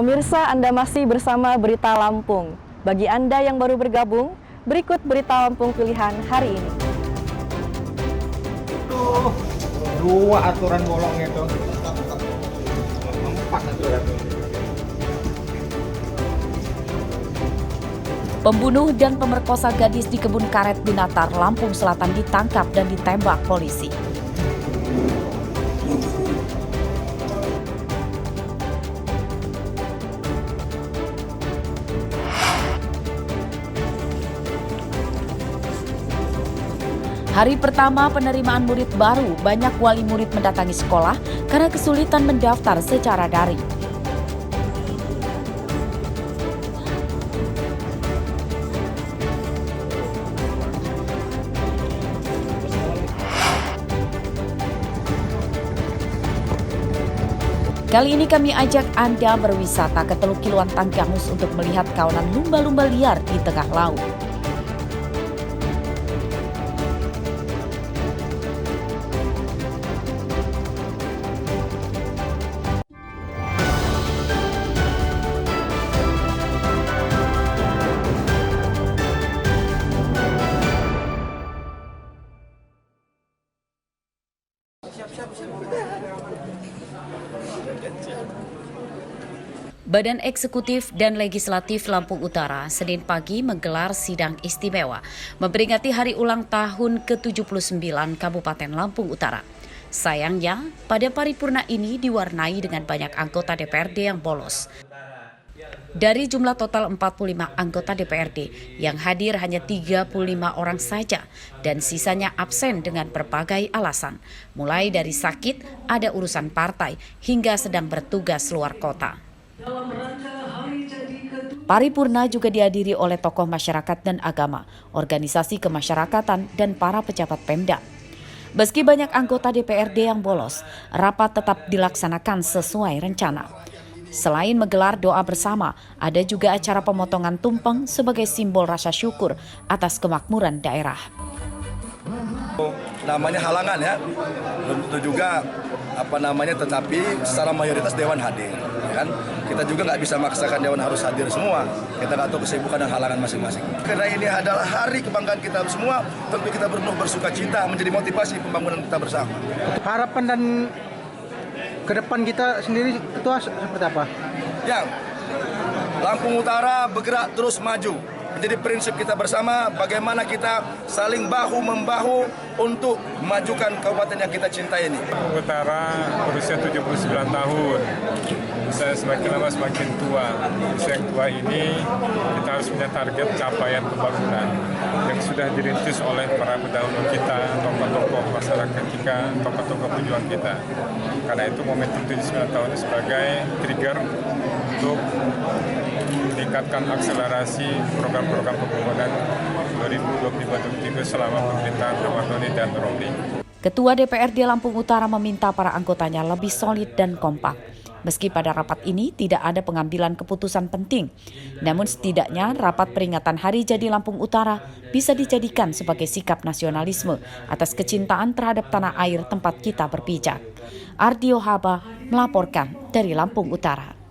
Pemirsa, Anda masih bersama Berita Lampung. Bagi Anda yang baru bergabung, berikut Berita Lampung pilihan hari ini. Tuh, dua aturan bolong itu. Empat aturan. Pembunuh dan pemerkosa gadis di kebun karet Binatar, Lampung Selatan ditangkap dan ditembak polisi. Hari pertama penerimaan murid baru, banyak wali murid mendatangi sekolah karena kesulitan mendaftar secara daring. Kali ini kami ajak Anda berwisata ke Teluk Kiluan Tanggamus untuk melihat kawanan lumba-lumba liar di tengah laut. Badan Eksekutif dan Legislatif Lampung Utara Senin pagi menggelar sidang istimewa memperingati hari ulang tahun ke-79 Kabupaten Lampung Utara. Sayangnya, pada paripurna ini diwarnai dengan banyak anggota DPRD yang bolos. Dari jumlah total 45 anggota DPRD, yang hadir hanya 35 orang saja dan sisanya absen dengan berbagai alasan. Mulai dari sakit, ada urusan partai, hingga sedang bertugas luar kota. Paripurna juga dihadiri oleh tokoh masyarakat dan agama, organisasi kemasyarakatan, dan para pejabat Pemda. Meski banyak anggota DPRD yang bolos, rapat tetap dilaksanakan sesuai rencana. Selain menggelar doa bersama, ada juga acara pemotongan tumpeng sebagai simbol rasa syukur atas kemakmuran daerah. Namanya halangan ya, tentu juga tetapi secara mayoritas Dewan hadir. Ya kan? Kita juga nggak bisa maksakan Dewan harus hadir semua. Kita nggak tahu kesibukan dan halangan masing-masing. Karena ini adalah hari kebanggaan kita semua, tentu kita bersuka cita menjadi motivasi pembangunan kita bersama. Harapan dan ke depan kita sendiri itu seperti apa? Ya, Lampung Utara bergerak terus maju. Menjadi prinsip kita bersama bagaimana kita saling bahu-membahu untuk memajukan kabupaten yang kita cintai ini. Lampung Utara berusia 79 tahun. Saya semakin lama semakin tua. Usia yang tua ini kita harus punya target capaian pembangunan yang sudah dirintis oleh para pendahulu kita, tokoh-tokoh masyarakat kita, tokoh-tokoh pejuang kita. Karena itu momentum 79 tahun ini sebagai trigger untuk meningkatkan akselerasi program-program pembangunan 2025-2023 selama pemerintahan Ahmad Doli dan Romli. Ketua DPRD Lampung Utara meminta para anggotanya lebih solid dan kompak. Meski pada rapat ini tidak ada pengambilan keputusan penting, namun setidaknya rapat peringatan Hari Jadi Lampung Utara bisa dijadikan sebagai sikap nasionalisme atas kecintaan terhadap tanah air tempat kita berpijak. Ardio Haba melaporkan dari Lampung Utara.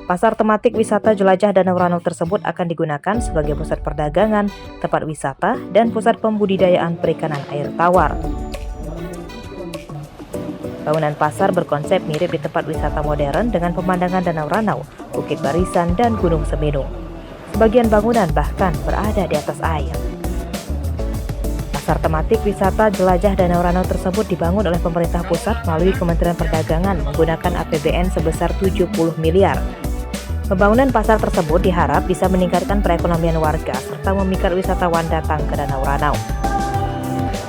Pasar tematik wisata jelajah Danau Ranau tersebut akan digunakan sebagai pusat perdagangan, tempat wisata, dan pusat pembudidayaan perikanan air tawar. Bangunan pasar berkonsep mirip di tempat wisata modern dengan pemandangan Danau Ranau, Bukit Barisan, dan Gunung Semeru. Sebagian bangunan bahkan berada di atas air. Pasar tematik wisata jelajah Danau Ranau tersebut dibangun oleh pemerintah pusat melalui Kementerian Perdagangan menggunakan APBN sebesar 70 miliar. Pembangunan pasar tersebut diharap bisa meningkatkan perekonomian warga serta memikat wisatawan datang ke Danau Ranau.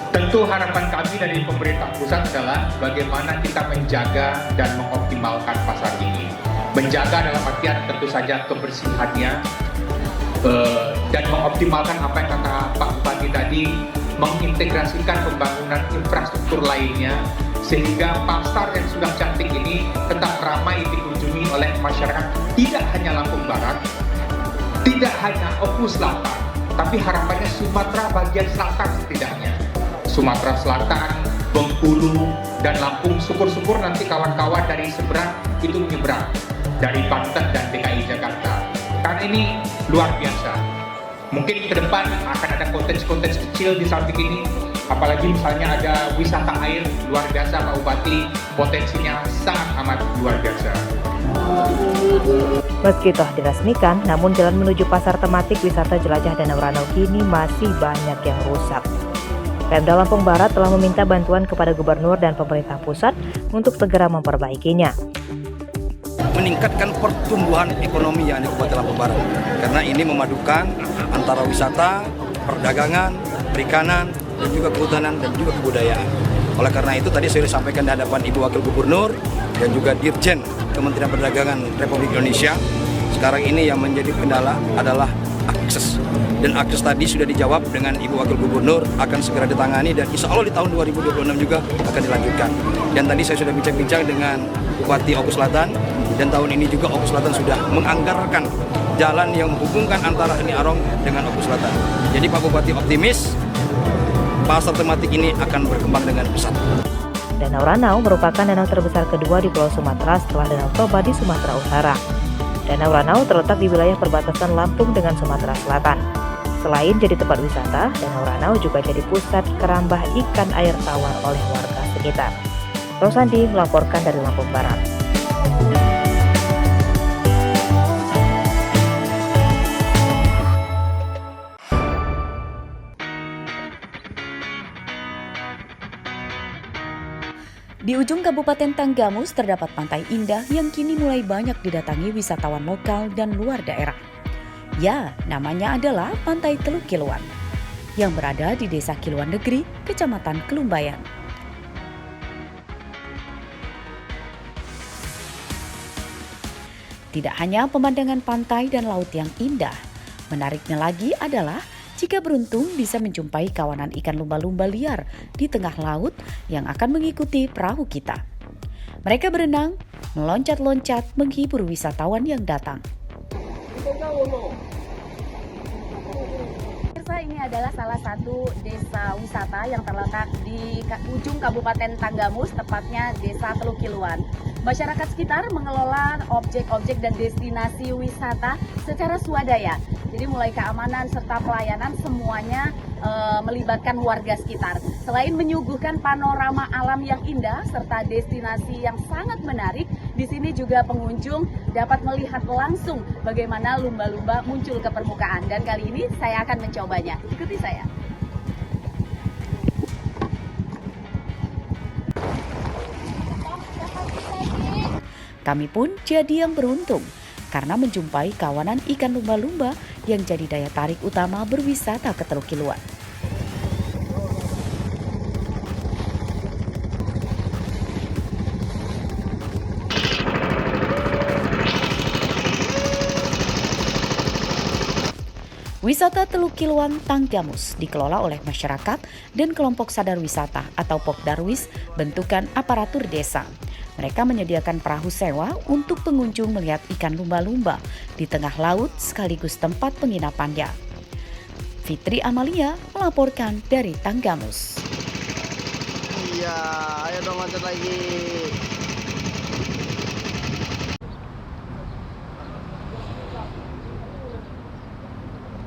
Tentu harapan kami dari pemerintah pusat adalah bagaimana kita menjaga dan mengoptimalkan pasar ini. Menjaga dalam artian tentu saja kebersihannya dan mengoptimalkan apa yang kata Pak Bupati tadi, mengintegrasikan pembangunan infrastruktur lainnya sehingga pasar yang sudah cantik ini tetap ramai dikunjungi oleh masyarakat, tidak hanya Lampung Barat, tidak hanya Oku Selatan, tapi harapannya Sumatera bagian selatan setidaknya. Sumatera Selatan, Bengkulu, dan Lampung. Syukur-syukur nanti kawan-kawan dari seberang itu menyeberang dari Banten dan DKI Jakarta. Karena ini luar biasa. Mungkin ke depan akan ada konten-konten kecil di samping ini. Apalagi misalnya ada wisata air, luar biasa Pak Bupati, potensinya sangat amat luar biasa. Meski telah diresmikan, namun jalan menuju pasar tematik wisata jelajah Danau Ranau kini masih banyak yang rusak. Pemda Lampung Barat telah meminta bantuan kepada gubernur dan pemerintah pusat untuk segera memperbaikinya. Meningkatkan pertumbuhan ekonomi yang di Kabupaten Lampung Barat, karena ini memadukan antara wisata, perdagangan, perikanan, dan juga kehutanan dan juga kebudayaan. Oleh karena itu tadi saya sampaikan di hadapan Ibu Wakil Gubernur dan juga Dirjen Kementerian Perdagangan Republik Indonesia, sekarang ini yang menjadi kendala adalah akses. Dan akses tadi sudah dijawab dengan Ibu Wakil Gubernur, akan segera ditangani dan insya Allah di tahun 2026 juga akan dilanjutkan. Dan tadi saya sudah bincang-bincang dengan Bupati Oku Selatan, dan tahun ini juga Oku Selatan sudah menganggarkan jalan yang menghubungkan antara Ini Arong dengan Oku Selatan. Jadi Pak Bupati optimis pasar tematik ini akan berkembang dengan pesat. Danau Ranau merupakan danau terbesar kedua di Pulau Sumatera setelah Danau Toba di Sumatera Utara. Danau Ranau terletak di wilayah perbatasan Lampung dengan Sumatera Selatan. Selain jadi tempat wisata, Danau Ranau juga jadi pusat kerambah ikan air tawar oleh warga sekitar. Rosandi melaporkan dari Lampung Barat. Di ujung Kabupaten Tanggamus terdapat pantai indah yang kini mulai banyak didatangi wisatawan lokal dan luar daerah. Ya, namanya adalah Pantai Teluk Kiluan, yang berada di Desa Kiluan Negeri, Kecamatan Kelumbayan. Tidak hanya pemandangan pantai dan laut yang indah, menariknya lagi adalah jika beruntung bisa menjumpai kawanan ikan lumba-lumba liar di tengah laut yang akan mengikuti perahu kita. Mereka berenang, meloncat-loncat, menghibur wisatawan yang datang. Ini adalah salah satu desa wisata yang terletak di ujung Kabupaten Tanggamus, tepatnya Desa Teluk Kiluan. Masyarakat sekitar mengelola objek-objek dan destinasi wisata secara swadaya. Jadi mulai keamanan serta pelayanan semuanya melibatkan warga sekitar. Selain menyuguhkan panorama alam yang indah serta destinasi yang sangat menarik, di sini juga pengunjung dapat melihat langsung bagaimana lumba-lumba muncul ke permukaan. Dan kali ini saya akan mencobanya. Ikuti saya. Kami pun jadi yang beruntung karena menjumpai kawanan ikan lumba-lumba yang jadi daya tarik utama berwisata ke Teluk Kiluan. Wisata Teluk Kiluan Tanggamus dikelola oleh masyarakat dan kelompok sadar wisata atau Pokdarwis bentukan aparatur desa. Mereka menyediakan perahu sewa untuk pengunjung melihat ikan lumba-lumba di tengah laut sekaligus tempat penginapannya. Fitri Amalia melaporkan dari Tanggamus. Iya, ayo dong lanjut lagi.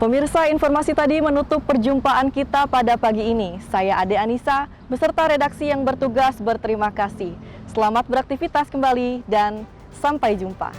Pemirsa, informasi tadi menutup perjumpaan kita pada pagi ini. Saya Ade Anissa beserta redaksi yang bertugas berterima kasih. Selamat beraktivitas kembali dan sampai jumpa.